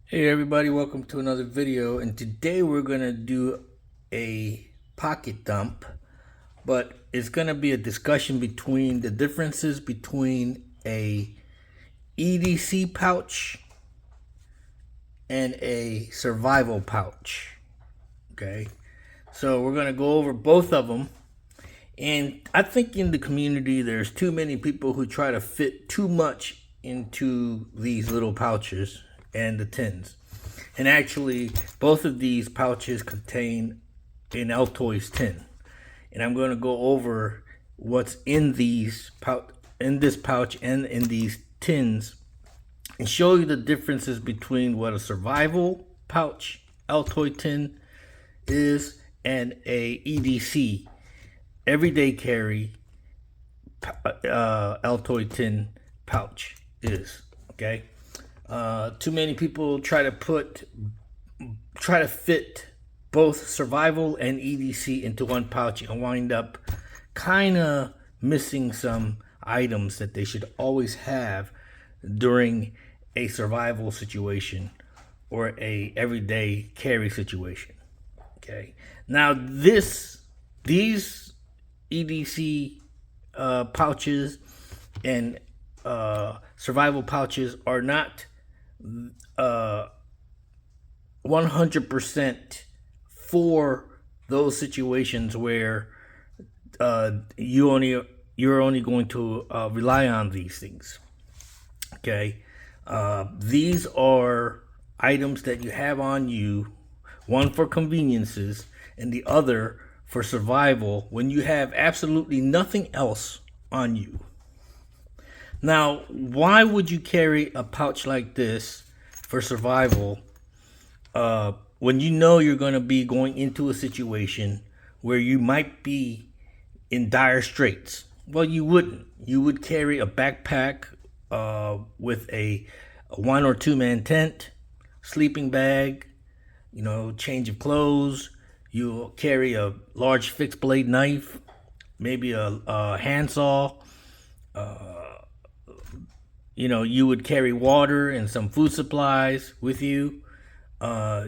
Hey everybody, welcome to another video, and today we're gonna do a pocket dump, but it's gonna be a discussion between the differences between a EDC pouch and a survival pouch. Okay, so we're gonna go over both of them, and I think in the community there's too many people who try to fit too much into these little pouches and the tins. And actually, both of these pouches contain an Altoids tin. And I'm going to go over what's in this pouch and in these tins, and show you the differences between what a survival pouch Altoid tin is and a EDC, everyday carry Altoid tin pouch is. Okay. Too many people try to fit both survival and EDC into one pouch and wind up kind of missing some items that they should always have during a survival situation or a everyday carry situation. Okay. Now these EDC pouches and survival pouches are not 100% for those situations where you're only going to rely on these things. Okay, these are items that you have on you, one for conveniences and the other for survival when you have absolutely nothing else on you. Now, why would you carry a pouch like this for survival when you know you're going to be going into a situation where you might be in dire straits? Well, you wouldn't. You would carry a backpack with a 1 or 2 man tent, sleeping bag, change of clothes. You'll carry a large fixed blade knife, maybe a handsaw. You would carry water and some food supplies with you.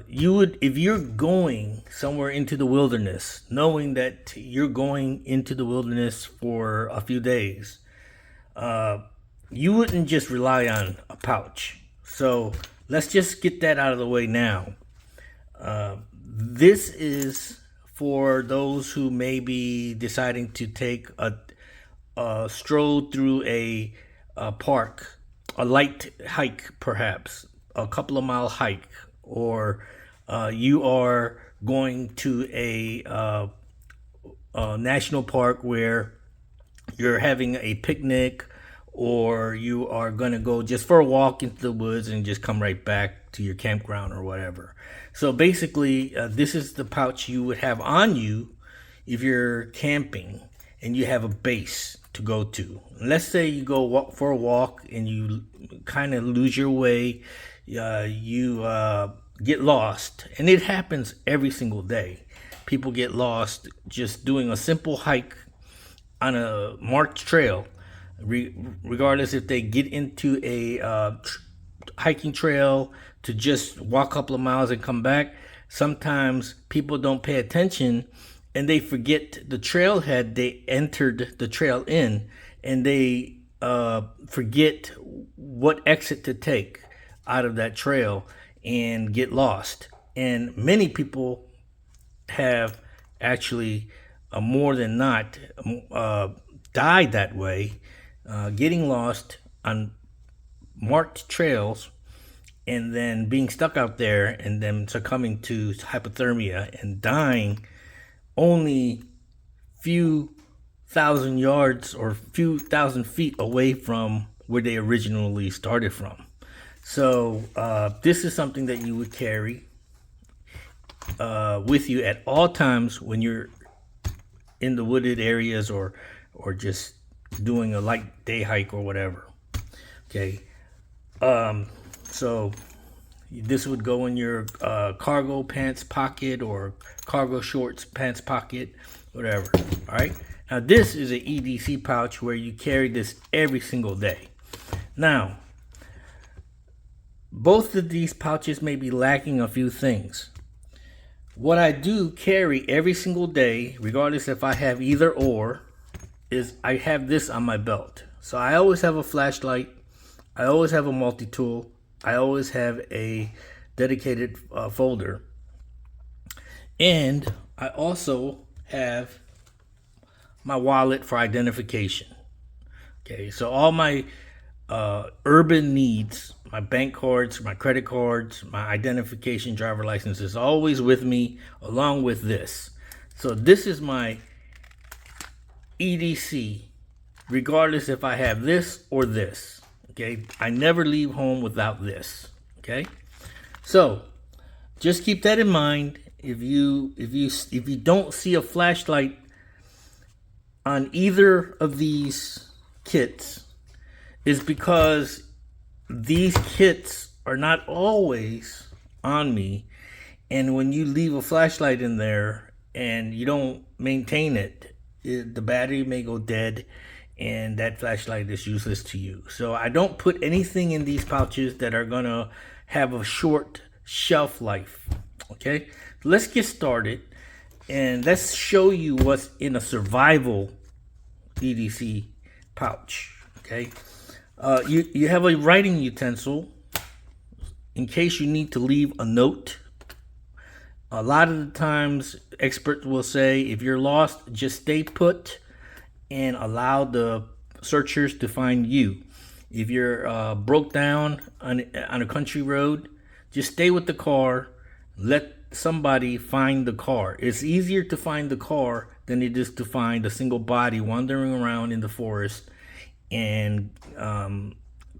You would, if you're going somewhere into the wilderness, knowing that you're going into the wilderness for a few days, you wouldn't just rely on a pouch. So let's just get that out of the way now. This is for those who may be deciding to take a stroll through a park, a light hike, perhaps a couple of mile hike, or you are going to a national park where you're having a picnic, or you are going to go just for a walk into the woods and just come right back to your campground or whatever. So basically, this is the pouch you would have on you if you're camping and you have a base to go to. Let's say you go for a walk and you kind of lose your way, you get lost, and it happens every single day. People get lost just doing a simple hike on a marked trail, regardless if they get into a hiking trail to just walk a couple of miles and come back. Sometimes people don't pay attention and they forget the trailhead they entered the trail in, and they forget what exit to take out of that trail and get lost. And many people have actually more than not died that way, getting lost on marked trails and then being stuck out there and then succumbing to hypothermia and dying only few thousand yards or few thousand feet away from where they originally started from. So this is something that you would carry with you at all times when you're in the wooded areas or just doing a light day hike or whatever. Okay, so this would go in your cargo pants pocket or cargo shorts pants pocket, whatever. All right. Now this is an EDC pouch where you carry this every single day. Now, both of these pouches may be lacking a few things. What I do carry every single day, regardless if I have either or, is I have this on my belt. So I always have a flashlight, I always have a multi-tool, I always have a dedicated folder, and I also have my wallet for identification. Okay, so all my urban needs, my bank cards, my credit cards, my identification, driver license is always with me along with this. So this is my EDC, regardless if I have this or this. Okay, I never leave home without this. Okay, so just keep that in mind. If you don't see a flashlight on either of these kits, is because these kits are not always on me, and when you leave a flashlight in there and you don't maintain it, the battery may go dead and that flashlight is useless to you. So I don't put anything in these pouches that are gonna have a short shelf life. Okay, let's get started and let's show you what's in a survival EDC pouch. Okay, you have a writing utensil in case you need to leave a note. A lot of the times experts will say if you're lost, just stay put and allow the searchers to find you. If you're broke down on a country road, just stay with the car, let somebody find the car. It's easier to find the car than it is to find a single body wandering around in the forest and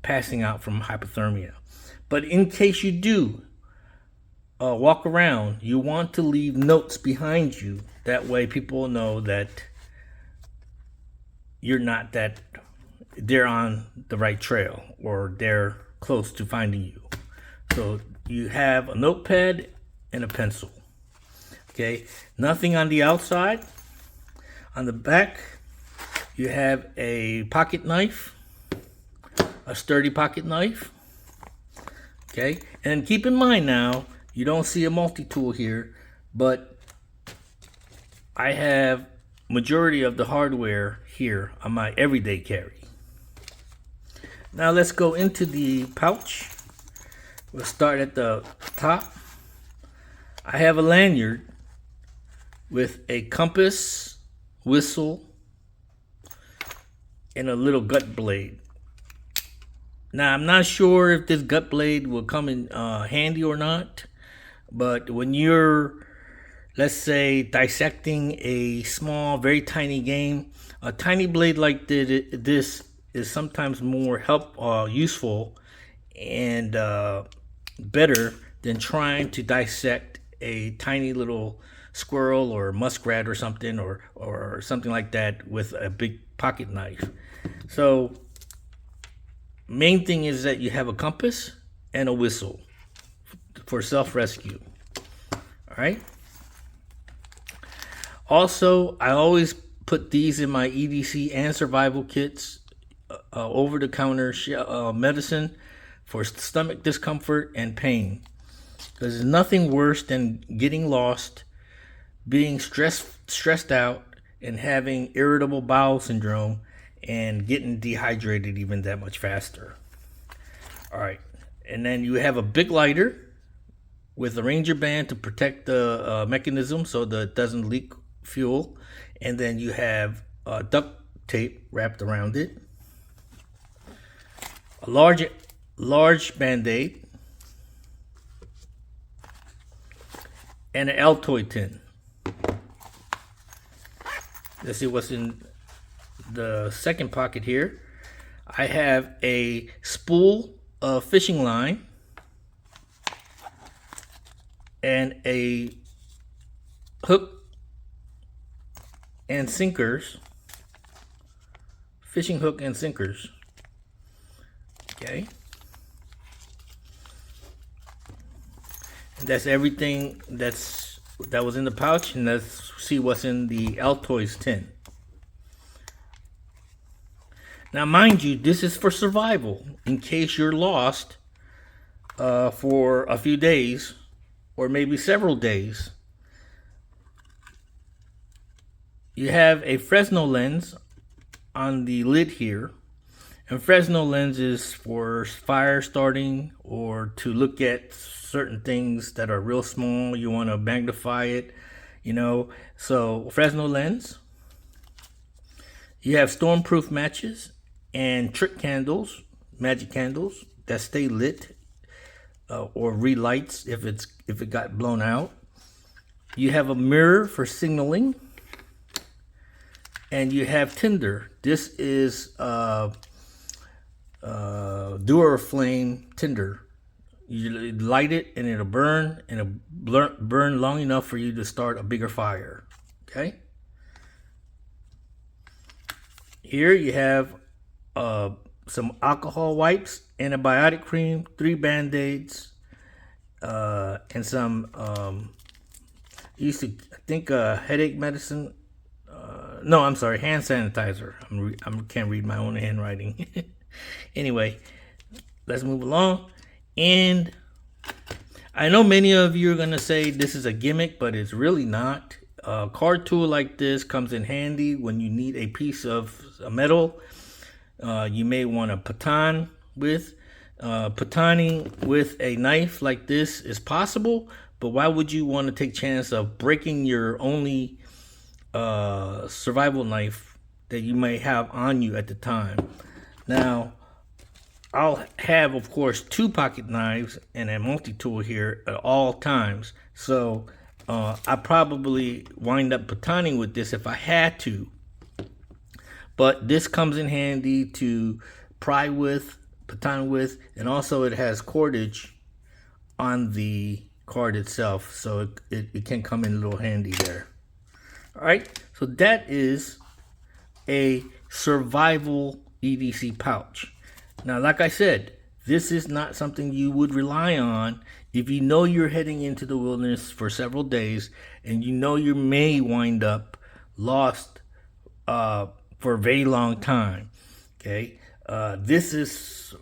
passing out from hypothermia. But in case you do walk around, you want to leave notes behind you. That way people know that you're not that they're on the right trail or they're close to finding you. So you have a notepad and a pencil. Okay, nothing on the outside. On the back, you have a pocket knife, a sturdy pocket knife. Okay, and keep in mind now, you don't see a multi-tool here, but I have majority of the hardware here on my everyday carry. Now let's go into the pouch. We'll start at the top. I have a lanyard with a compass, whistle, and a little gut blade. Now I'm not sure if this gut blade will come in handy or not, but when you're, let's say, dissecting a small, very tiny game, a tiny blade like this is sometimes more useful and better than trying to dissect a tiny little squirrel or muskrat or something or something like that with a big pocket knife. So main thing is that you have a compass and a whistle for self-rescue. All right. Also, I always put these in my EDC and survival kits, over-the-counter medicine for stomach discomfort and pain. Because there's nothing worse than getting lost, being stressed out, and having irritable bowel syndrome and getting dehydrated even that much faster. All right, and then you have a big lighter with a Ranger band to protect the mechanism so that it doesn't leak fuel, and then you have duct tape wrapped around it, a large band-aid, and an Altoid tin. Let's see what's in the second pocket here. I have a spool of fishing line and a hook and sinkers, fishing hook and sinkers. Okay, and that's everything that was in the pouch, and let's see what's in the Altoid tin. Now mind you, this is for survival. In case you're lost, for a few days or maybe several days. You have a Fresnel lens on the lid here. And Fresnel lens is for fire starting or to look at certain things that are real small. You want to magnify it, So Fresnel lens. You have stormproof matches and trick candles, magic candles that stay lit or relights if it got blown out. You have a mirror for signaling, and you have tinder. This is Duraflame tinder. You light it and it'll burn, and it'll burn long enough for you to start a bigger fire. Okay. Here you have some alcohol wipes, antibiotic cream, 3 band-aids, and some headache medicine. No, I'm sorry, hand sanitizer. I can't read my own handwriting. Anyway, let's move along. And I know many of you are going to say this is a gimmick, but it's really not. A card tool like this comes in handy when you need a piece of metal. You may want to baton with. Batoning with a knife like this is possible, but why would you want to take chance of breaking your only survival knife that you may have on you at the time? Now, I'll have, of course, 2 pocket knives and a multi-tool here at all times. So I probably wind up batoning with this if I had to. But this comes in handy to pry with, baton with, and also it has cordage on the card itself. So it can come in a little handy there. All right, so that is a survival EDC pouch. Now, like I said, this is not something you would rely on if you know you're heading into the wilderness for several days and you know you may wind up lost for a very long time. Okay, this is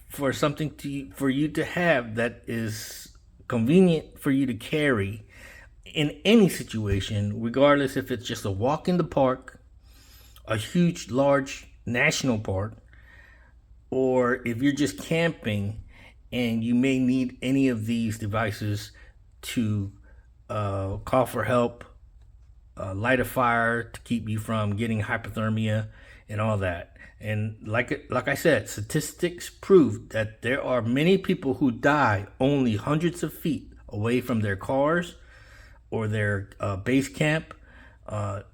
for something for you to have that is convenient for you to carry in any situation, regardless if it's just a walk in the park, a huge, large national park, or if you're just camping and you may need any of these devices to call for help, light a fire to keep you from getting hypothermia and all that. And like I said, statistics prove that there are many people who die only hundreds of feet away from their cars or their base camp,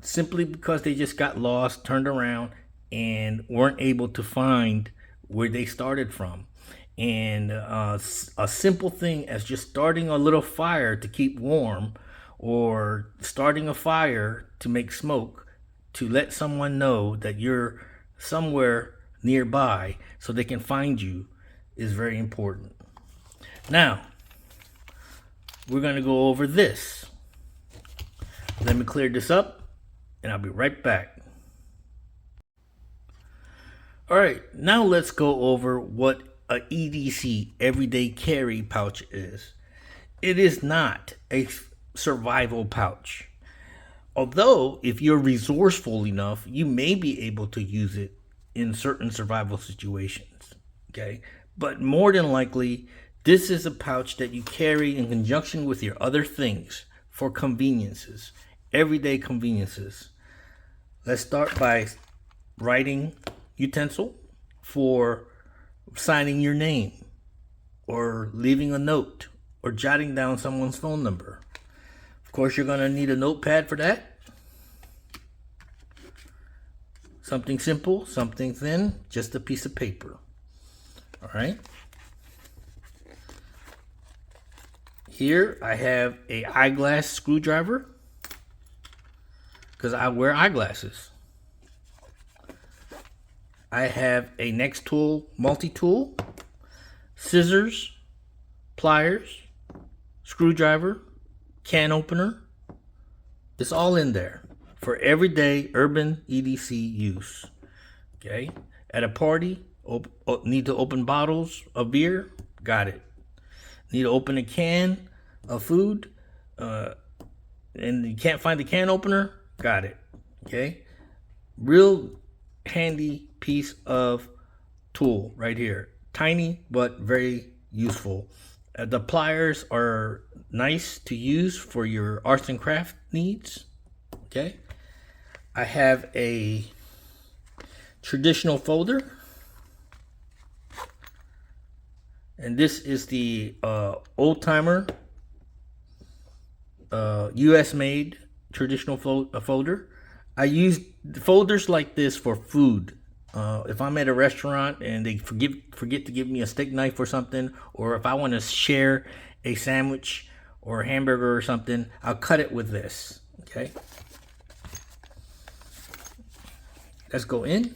simply because they just got lost, turned around, and weren't able to find where they started from. And a simple thing as just starting a little fire to keep warm, or starting a fire to make smoke, to let someone know that you're somewhere nearby so they can find you, is very important. Now, we're going to go over this. Let me clear this up, and I'll be right back. All right, now let's go over what a EDC, everyday carry pouch is. It is not a survival pouch. Although, if you're resourceful enough, you may be able to use it in certain survival situations. Okay, but more than likely, this is a pouch that you carry in conjunction with your other things for conveniences, everyday conveniences. Let's start by writing utensil for signing your name, or leaving a note, or jotting down someone's phone number. Of course, you're going to need a notepad for that. Something simple, something thin, just a piece of paper. All right. Here I have a eyeglass screwdriver because I wear eyeglasses. I have a next tool, multi-tool, scissors, pliers, screwdriver, can opener. It's all in there for everyday urban EDC use. Okay, at a party, need to open bottles of beer, got it. need to open a can of food, and you can't find the can opener, got it. Okay, real handy piece of tool right here. Tiny but very useful. The pliers are nice to use for your arts and craft needs. Okay, I have a traditional folder, and this is the old timer US made traditional folder. I use folders like this for food. If I'm at a restaurant and they forget to give me a steak knife or something, or if I want to share a sandwich or a hamburger or something, I'll cut it with this. Okay, let's go in.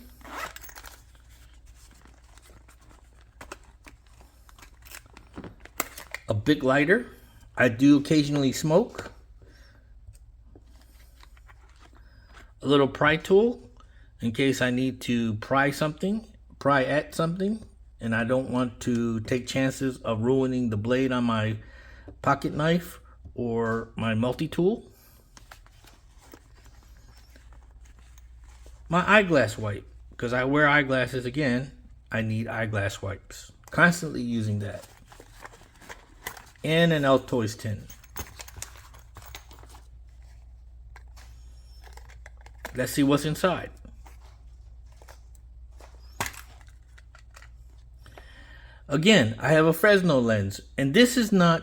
A big lighter. I do occasionally smoke. A little pry tool in case I need to pry at something, and I don't want to take chances of ruining the blade on my pocket knife or my multi-tool. My eyeglass wipe, because I wear eyeglasses again, I need eyeglass wipes. Constantly using that. And an Altoids tin. Let's see what's inside. Again, I have a Fresno lens, and this is not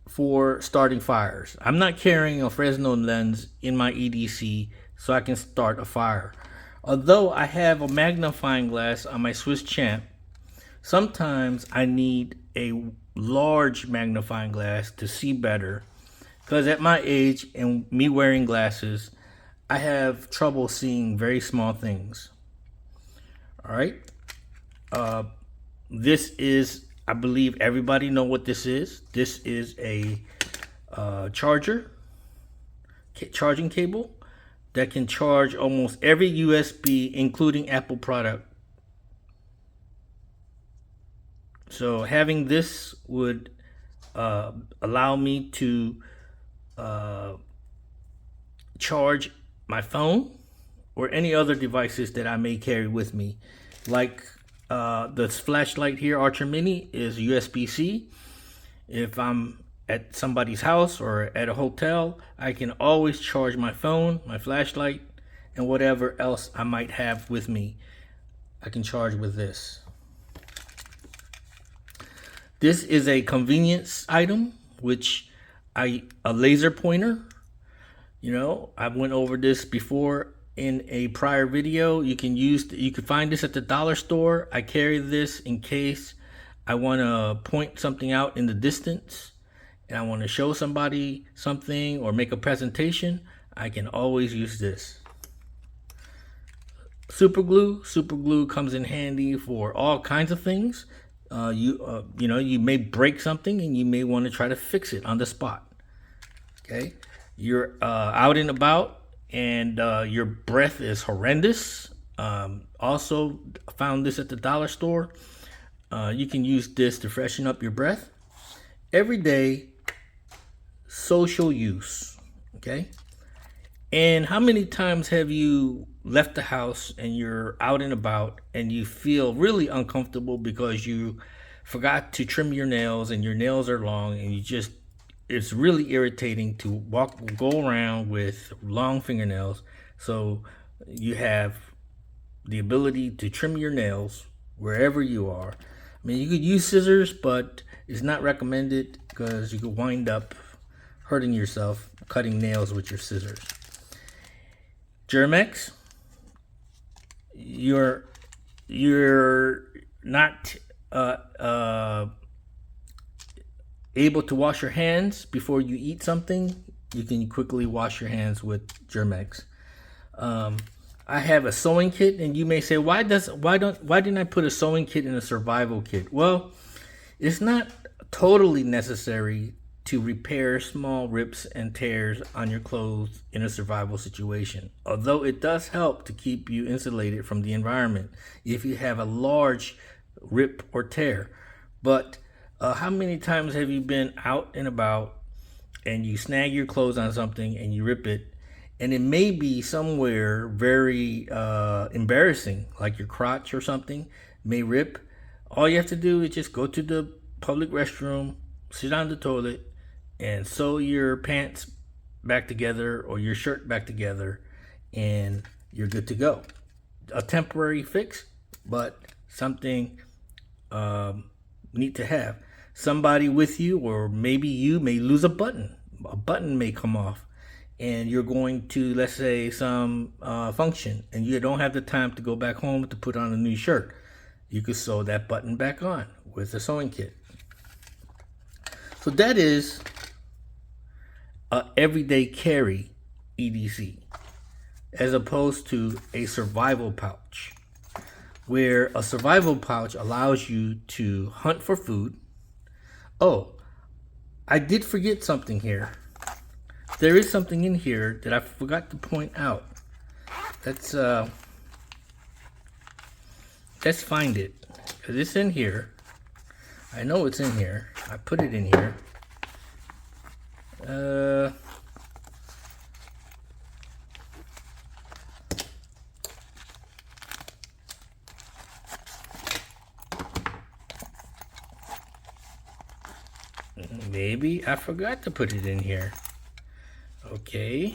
for starting fires. I'm not carrying a Fresno lens in my EDC so I can start a fire. Although I have a magnifying glass on my Swiss Champ, sometimes I need a large magnifying glass to see better, because at my age and me wearing glasses, I have trouble seeing very small things. All right. This is, I believe everybody know what this is. This is a charging cable that can charge almost every USB, including Apple product. So having this would allow me to charge my phone or any other devices that I may carry with me. Like this flashlight here, Archer Mini, is USB-C. If I'm at somebody's house or at a hotel, I can always charge my phone, my flashlight, and whatever else I might have with me. I can charge with this. This is a convenience item, which a laser pointer. You know, I went over this before in a prior video. You can find this at the dollar store. I carry this in case I want to point something out in the distance and I want to show somebody something or make a presentation. I can always use this. Super glue comes in handy for all kinds of things. You may break something and you may want to try to fix it on the spot. Okay, you're out and about and your breath is horrendous. Also found this at the dollar store. You can use this to freshen up your breath. Everyday social use. Okay, and how many times have you left the house and you're out and about and you feel really uncomfortable because you forgot to trim your nails and your nails are long and it's really irritating to go around with long fingernails. So you have the ability to trim your nails wherever you are. I mean, you could use scissors, but it's not recommended because you could wind up hurting yourself cutting nails with your scissors. Germex. You're not able to wash your hands before you eat something, you can quickly wash your hands with Germex. I have a sewing kit, and you may say, why didn't I put a sewing kit in a survival kit? Well, it's not totally necessary to repair small rips and tears on your clothes in a survival situation, although it does help to keep you insulated from the environment if you have a large rip or tear. But How many times have you been out and about and you snag your clothes on something and you rip it, and it may be somewhere very embarrassing, like your crotch or something may rip. All you have to do is just go to the public restroom, sit on the toilet, and sew your pants back together or your shirt back together, and you're good to go. A temporary fix, but something neat to have. Somebody with you, or maybe you may lose a button. A button may come off, and you're going to, let's say, some function, and you don't have the time to go back home to put on a new shirt. You could sew that button back on with a sewing kit. So that is a everyday carry EDC, as opposed to a survival pouch, where a survival pouch allows you to hunt for food. Oh, I did forget something here. There is something in here that I forgot to point out. Let's find it, because it's in here. I know it's in here. I put it in here. Maybe I forgot to put it in here. Okay.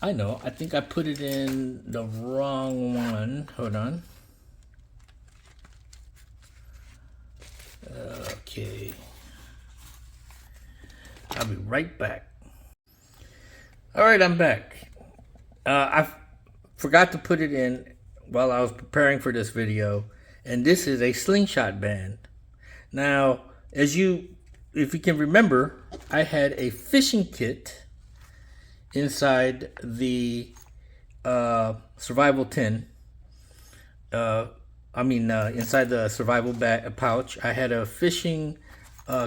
I know, I think I put it in the wrong one. Hold on. Okay. I'll be right back. All right, I'm back. I forgot to put it in while I was preparing for this video, and this is a slingshot band. Now, if you can remember, I had a fishing kit inside the survival tin. Inside the survival pouch, I had a fishing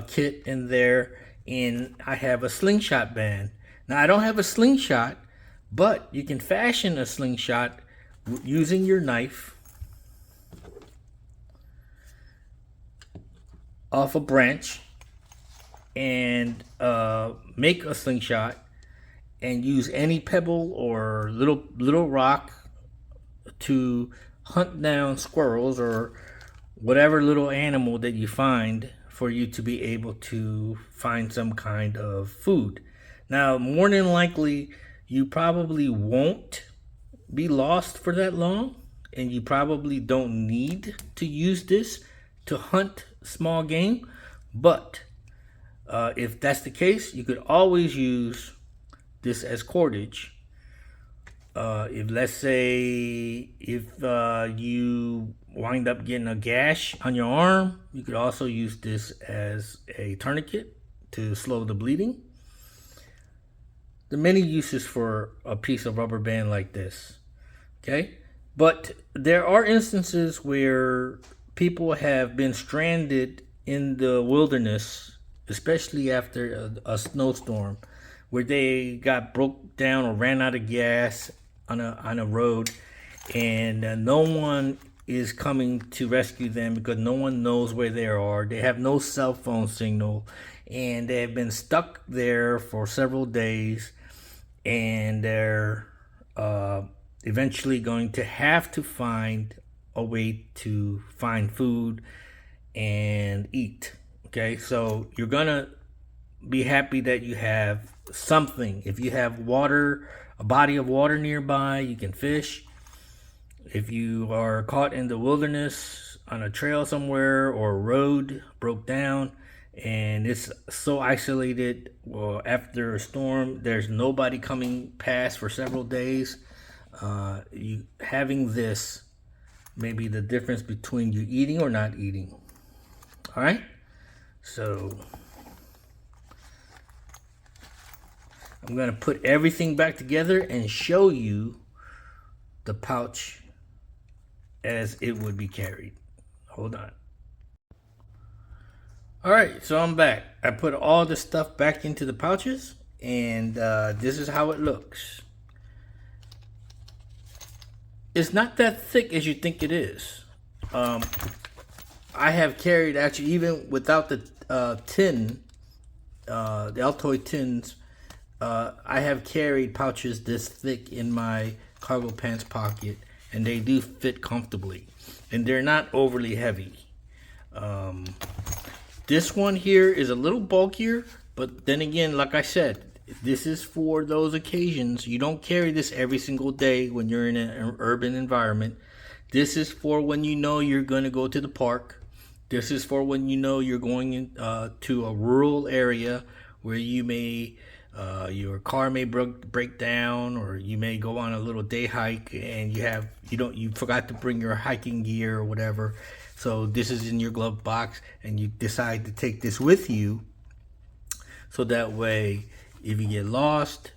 kit in there, and I have a slingshot band. Now, I don't have a slingshot, but you can fashion a slingshot using your knife off a branch, and make a slingshot, and use any pebble or little rock to hunt down squirrels or whatever little animal that you find, for you to be able to find some kind of food. Now, more than likely, you probably won't be lost for that long, and you probably don't need to use this to hunt small game. But if that's the case, you could always use this as cordage. If, let's say, if you wind up getting a gash on your arm, you could also use this as a tourniquet to slow the bleeding. There are many uses for a piece of rubber band like this. Okay, but there are instances where people have been stranded in the wilderness, especially after a snowstorm, where they got broke down or ran out of gas on a road, and no one is coming to rescue them because no one knows where they are. They have no cell phone signal, and they have been stuck there for several days, and they're eventually going to have to find a way to find food and eat. Okay, so you're gonna be happy that you have something. If you have water, a body of water nearby, you can fish. If you are caught in the wilderness on a trail somewhere, or a road broke down and it's so isolated, well, after a storm, there's nobody coming past for several days, you having this may be the difference between you eating or not eating. All right, so I'm gonna put everything back together and show you the pouch as it would be carried. Hold on. All right, so I'm back. I put all the stuff back into the pouches, and this is how it looks. It's not that thick as you think it is. I have carried, actually, even without the tin, the Altoid tins, I have carried pouches this thick in my cargo pants pocket, and they do fit comfortably, and they're not overly heavy. This one here is a little bulkier, but then again, like I said, this is for those occasions. You don't carry this every single day when you're in an urban environment. This is for when you know you're going to go to the park. This is for when you know you're going to a rural area where you may your car may break down, or you may go on a little day hike and you forgot to bring your hiking gear or whatever. So this is in your glove box, and you decide to take this with you, so that way if you get lost,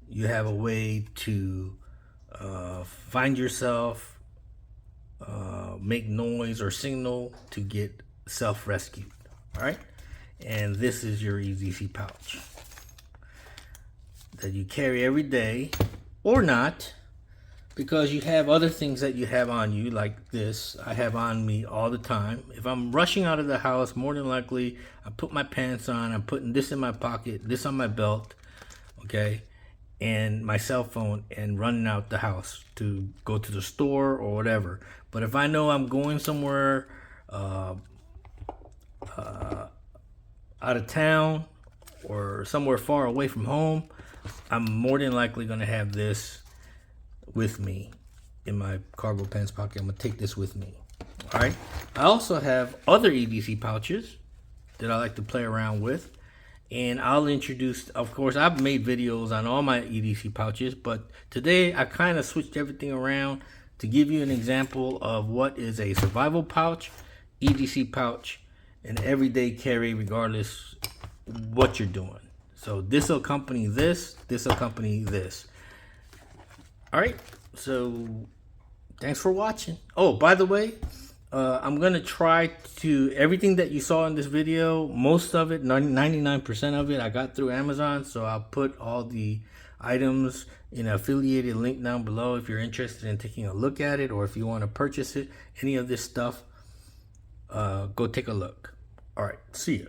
you have a way to find yourself, make noise or signal to get self-rescued. All right, and this is your EDC pouch that you carry every day, or not, because you have other things that you have on you, like this. I have on me all the time. If I'm rushing out of the house, more than likely I put my pants on, I'm putting this in my pocket, this on my belt, okay, and my cell phone, and running out the house to go to the store or whatever. But if I know I'm going somewhere out of town or somewhere far away from home, I'm more than likely going to have this with me in my cargo pants pocket. I'm going to take this with me. All right. I also have other EDC pouches that I like to play around with, and I'll introduce, of course, I've made videos on all my EDC pouches, but today I kind of switched everything around to give you an example of what is a survival pouch, EDC pouch, and everyday carry, regardless what you're doing. So this will accompany this will accompany this. All right, so thanks for watching. Oh, by the way, I'm gonna try to, everything that you saw in this video, most of it, 99% of it, I got through Amazon. So I'll put all the items in an affiliated link down below if you're interested in taking a look at it, or if you want to purchase it, any of this stuff, go take a look. All right, see ya.